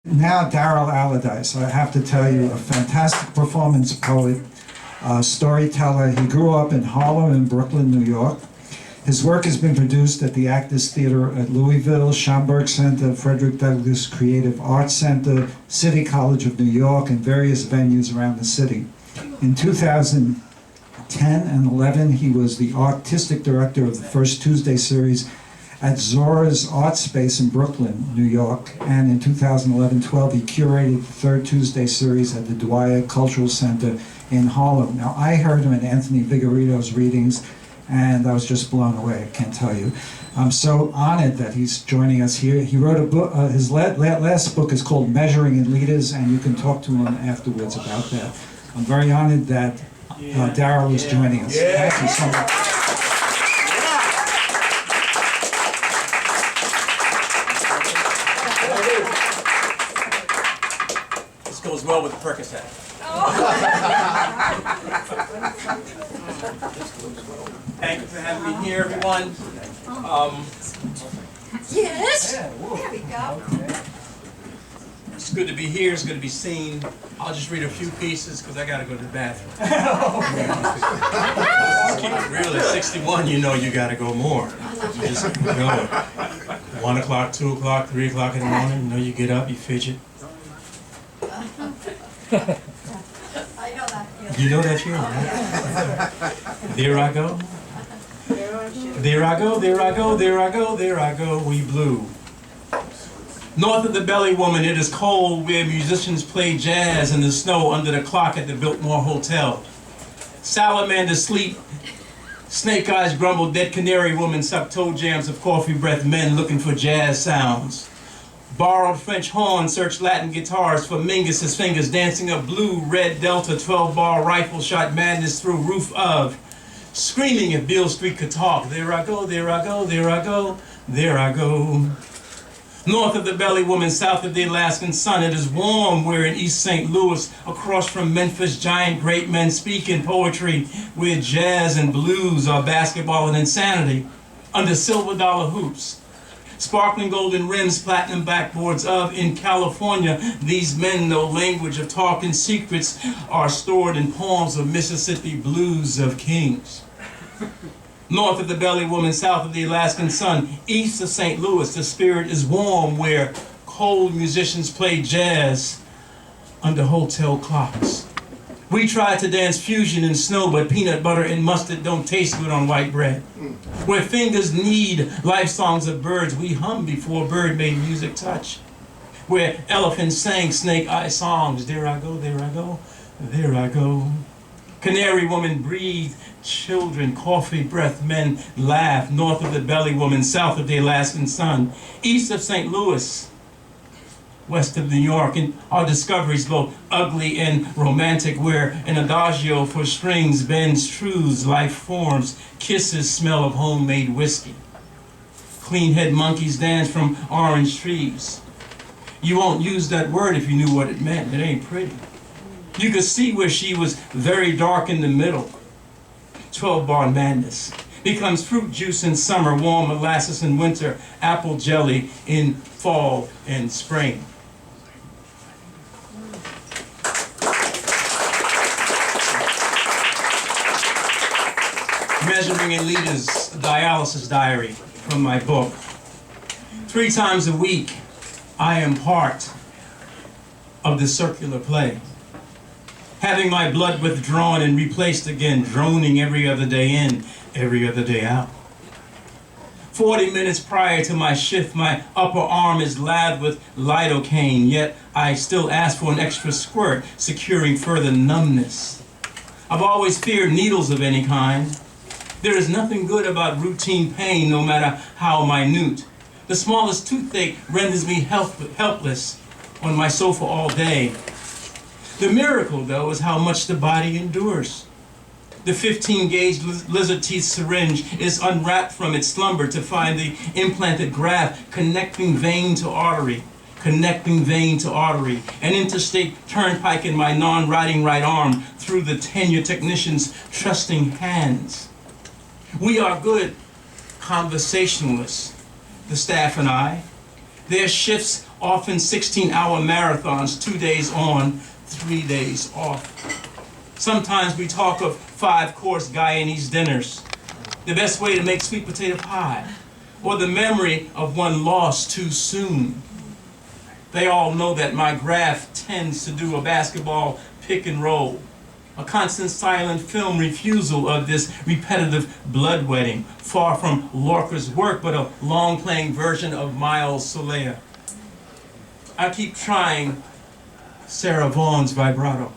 Now Darryl Alladice, I have to tell you, a fantastic performance poet, storyteller. He grew up in Harlem and Brooklyn, New York. His work has been produced at the Actors Theater at Louisville, Schomburg Center, Frederick Douglass Creative Arts Center, City College of New York, and various venues around the city. In 2010 and 11, he was the artistic director of the First Tuesday series at Zora's Art Space in Brooklyn, New York, and in 2011-12 he curated the Third Tuesday series at the Dwyer Cultural Center in Harlem. Now I heard him at Anthony Vigorito's readings and I was just blown away, I can't tell you. I'm so honored that he's joining us here. He wrote a book, his last book is called Measuring in Leaders, and you can talk to him afterwards about that. I'm very honored that Darryl is joining us. Thank you so much. Goes well with the Percocet. Thank you for having me here, everyone. Yes. There we go. It's good to be here. It's good to be seen. I'll just read a few pieces because I got to go to the bathroom. Just keep it real. At 61, you know you got to go more. You just keep going. 1 o'clock, 2 o'clock, 3 o'clock in the morning. You know you get up, you fidget. I know that feeling. You know that feeling, right? There I go. There I go, there I go, there I go, there I go, we blew. North of the Belly Woman, it is cold where musicians play jazz in the snow under the clock at the Biltmore Hotel. Salamanders sleep, snake eyes grumble, dead canary woman suck toe jams of coffee breath men looking for jazz sounds. Borrowed French horn search Latin guitars for Mingus's fingers dancing a blue red Delta 12-bar rifle shot madness through roof of. Screaming if Beale Street could talk. There I go, there I go, there I go, there I go. North of the Belly Woman, south of the Alaskan sun, it is warm where in East St. Louis, across from Memphis, giant great men speak in poetry where jazz and blues are basketball and insanity under silver dollar hoops. Sparkling golden rims, platinum backboards of, in California, these men know language of talk and secrets are stored in poems of Mississippi blues of kings. North of the Belly Woman, south of the Alaskan sun, east of St. Louis, the spirit is warm where cold musicians play jazz under hotel clocks. We tried to dance fusion in snow, but peanut butter and mustard don't taste good on white bread. Where fingers need life songs of birds, we hum before bird-made music touch. Where elephants sang snake eye songs, there I go, there I go, there I go. Canary woman breathe, children, coffee breath, men laugh. North of the Belly Woman, south of the Alaskan sun, east of St. Louis, west of New York, and our discoveries both ugly and romantic, where an adagio for strings bends truths, life forms, kisses smell of homemade whiskey. Clean head monkeys dance from orange trees. You won't use that word if you knew what it meant. It ain't pretty. You could see where she was very dark in the middle. 12-bar madness becomes fruit juice in summer, warm molasses in winter, apple jelly in fall and spring. Measuring in Leaders, dialysis diary from my book. 3 times a week, I am part of the circular play. Having my blood withdrawn and replaced again, droning every other day in, every other day out. 40 minutes prior to my shift, my upper arm is lathered with lidocaine, yet I still ask for an extra squirt, securing further numbness. I've always feared needles of any kind. There is nothing good about routine pain, no matter how minute. The smallest toothache renders me helpless on my sofa all day. The miracle, though, is how much the body endures. The 15-gauge lizard teeth syringe is unwrapped from its slumber to find the implanted graft connecting vein to artery, connecting vein to artery, an interstate turnpike in my non-riding right arm through the tenure technician's trusting hands. We are good conversationalists, the staff and I. Their shifts often 16-hour marathons, 2 days on, 3 days off. Sometimes we talk of 5-course Guyanese dinners, the best way to make sweet potato pie, or the memory of one lost too soon. They all know that my graph tends to do a basketball pick and roll, a constant silent film refusal of this repetitive bloodletting, far from Lorca's work, but a long-playing version of Miles Solea. I keep trying Sarah Vaughan's vibrato.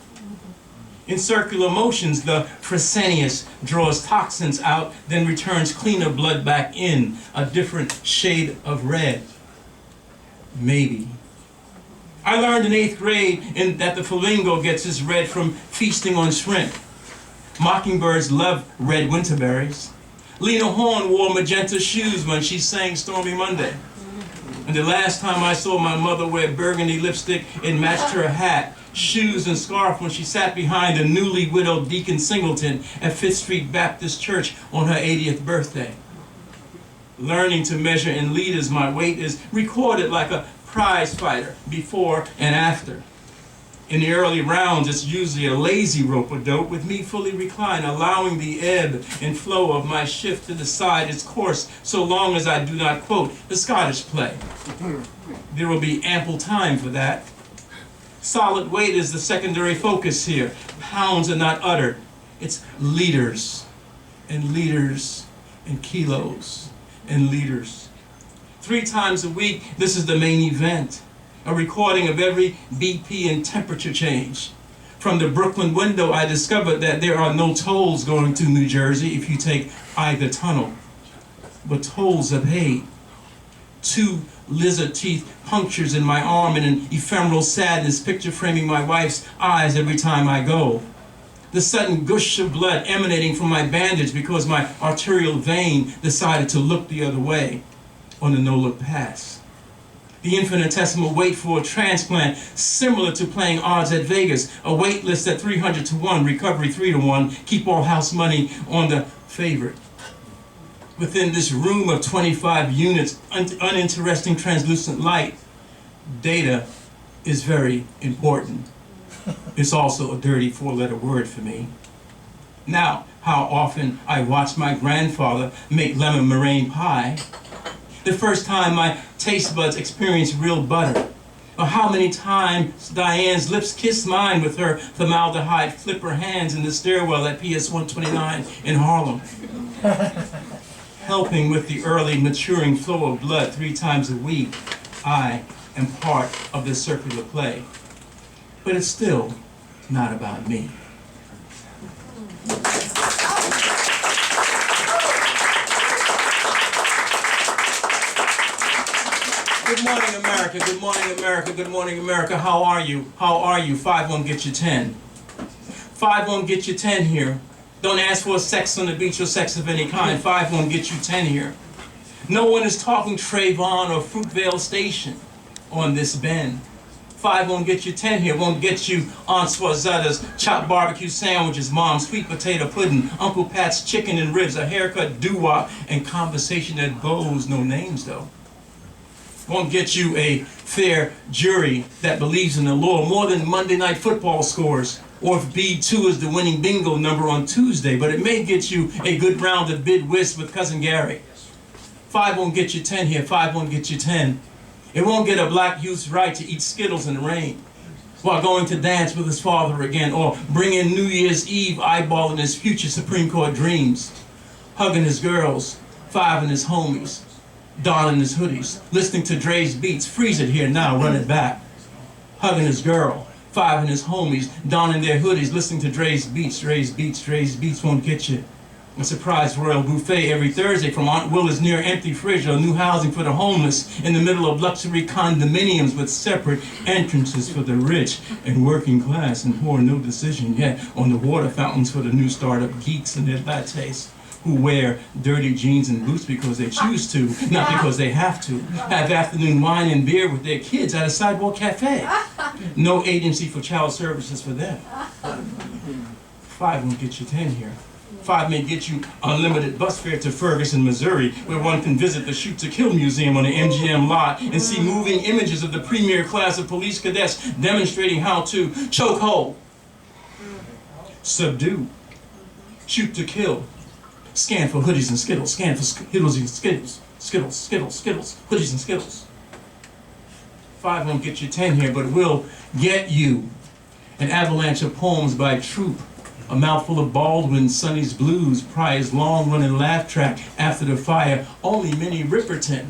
In circular motions, the Fresenius draws toxins out, then returns cleaner blood back in, a different shade of red. Maybe. I learned in 8th grade that the flamingo gets its red from feasting on shrimp. Mockingbirds love red winterberries. Lena Horne wore magenta shoes when she sang Stormy Monday. And the last time I saw my mother wear burgundy lipstick, it matched her hat, shoes, and scarf when she sat behind a newly widowed Deacon Singleton at Fifth Street Baptist Church on her 80th birthday. Learning to measure in liters my weight is recorded like a prize fighter before and after. In the early rounds, it's usually a lazy rope-a-dope with me fully reclined, allowing the ebb and flow of my shift to decide its course so long as I do not quote the Scottish play. There will be ample time for that. Solid weight is the secondary focus here. Pounds are not uttered. It's liters and liters and kilos and liters. 3 times a week, this is the main event. A recording of every BP and temperature change. From the Brooklyn window, I discovered that there are no tolls going to New Jersey if you take either tunnel. But tolls are paid. 2 lizard teeth punctures in my arm and an ephemeral sadness picture framing my wife's eyes every time I go. The sudden gush of blood emanating from my bandage because my arterial vein decided to look the other way on the no-look pass. The infinitesimal wait for a transplant, similar to playing odds at Vegas, a wait list at 300 to 1, recovery 3 to 1, keep all house money on the favorite. Within this room of 25 units, uninteresting translucent light, data is very important. It's also a dirty 4-letter word for me. Now, how often I watched my grandfather make lemon meringue pie, the first time my taste buds experienced real butter, or how many times Diane's lips kissed mine with her formaldehyde flipper hands in the stairwell at PS 129 in Harlem. Helping with the early maturing flow of blood 3 times a week, I am part of this circular play. But it's still not about me. Good morning, America. Good morning, America. Good morning, America. How are you? How are you? 5 won't get you 10. 5 won't get you 10 here. Don't ask for sex on the beach or sex of any kind. 5 won't get you 10 here. No one is talking Trayvon or Fruitvale Station on this bend. 5 won't get you 10 here. Won't get you Aunt Swazetta's chopped barbecue sandwiches, Mom's sweet potato pudding, Uncle Pat's chicken and ribs, a haircut, doo-wop, and conversation that goes. No names, though. Won't get you a fair jury that believes in the law more than Monday night football scores, or if B2 is the winning bingo number on Tuesday, but it may get you a good round of bid whist with Cousin Gary. 5 won't get you 10 here. 5 won't get you 10. It won't get a black youth's right to eat Skittles in the rain while going to dance with his father again, or bring in New Year's Eve eyeballing his future Supreme Court dreams, hugging his girls, 5 and his homies, donning his hoodies, listening to Dre's beats, freeze it here now, run it back, hugging his girl, 5 and his homies, donning their hoodies, listening to Dre's beats, Dre's beats, Dre's beats won't get you. A surprise royal buffet every Thursday from Aunt Willa's near empty fridge, or new housing for the homeless in the middle of luxury condominiums with separate entrances for the rich and working class, and poor no decision yet on the water fountains for the new startup geeks and their lattes who wear dirty jeans and boots because they choose to, not because they have to. Have afternoon wine and beer with their kids at a sidewalk cafe. No agency for child services for them. 5 won't get you 10 here. 5 may get you unlimited bus fare to Ferguson, Missouri, where one can visit the Shoot to Kill Museum on the MGM lot and see moving images of the premier class of police cadets demonstrating how to choke hold, subdue, shoot to kill, scan for hoodies and skittles, scan for hoodies and skittles, skittles, hoodies and skittles. 5 won't get you 10 here, but will get you an avalanche of poems by Troop, a mouthful of Baldwin, Sonny's Blues, Pryor's long-running laugh track, After the Fire. Only Minnie Riperton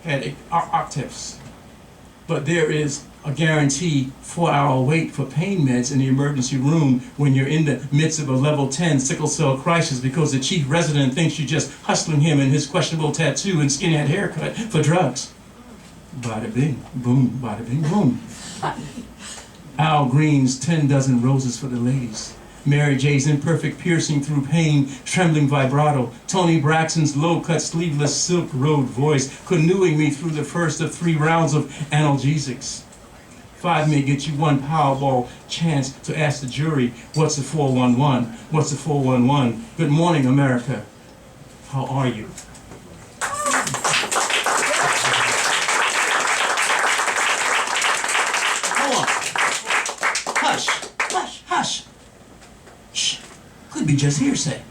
had octaves. But there is a guaranteed 4-hour wait for pain meds in the emergency room when you're in the midst of a level 10 sickle cell crisis because the chief resident thinks you're just hustling him and his questionable tattoo and skinhead haircut for drugs. Bada bing, boom, bada bing, boom. Al Green's 10 dozen roses for the ladies. Mary J's imperfect piercing through pain, trembling vibrato. Tony Braxton's low-cut, sleeveless, silk road voice, canoeing me through the first of 3 rounds of analgesics. 5 may get you 1 Powerball chance to ask the jury, what's a 411? What's a 411? Good morning, America. How are you? Hold on. Hush, hush, hush. Shh. Could be just hearsay.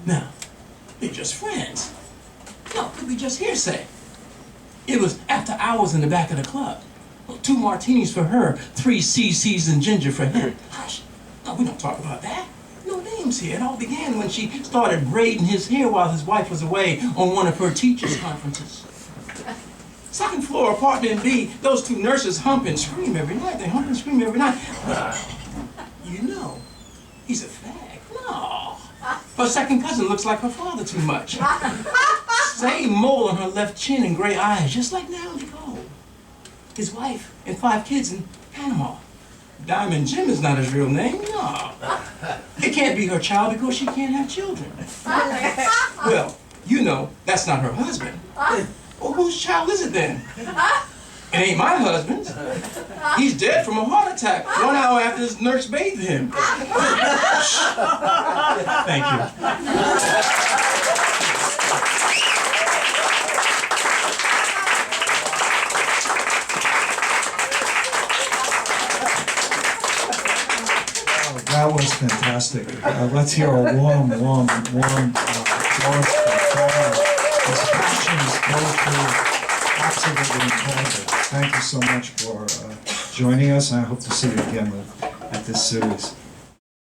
No, they're just friends. No, could be just hearsay. It was after hours in the back of the club. 2 martinis for her, 3 CC's and ginger for him. Hush. No, we don't talk about that. No names here. It all began when she started braiding his hair while his wife was away on one of her teachers' conferences. 2nd floor, apartment B, those 2 nurses hump and scream every night. They hump and scream every night. You know, he's a fag. No. Her 2nd cousin looks like her father too much. Same mole on her left chin and gray eyes, just like Natalie Cole. His wife and 5 kids in Panama. Diamond Jim is not his real name, no. It can't be her child because she can't have children. Well, you know, that's not her husband. Well, whose child is it then? It ain't my husband's. He's dead from a heart attack 1 hour after his nurse bathed him. Thank you. That was fantastic. Let's hear a warm applause for Darryl. His passions go through absolutely incredible. Thank you so much for joining us, and I hope to see you again at this series.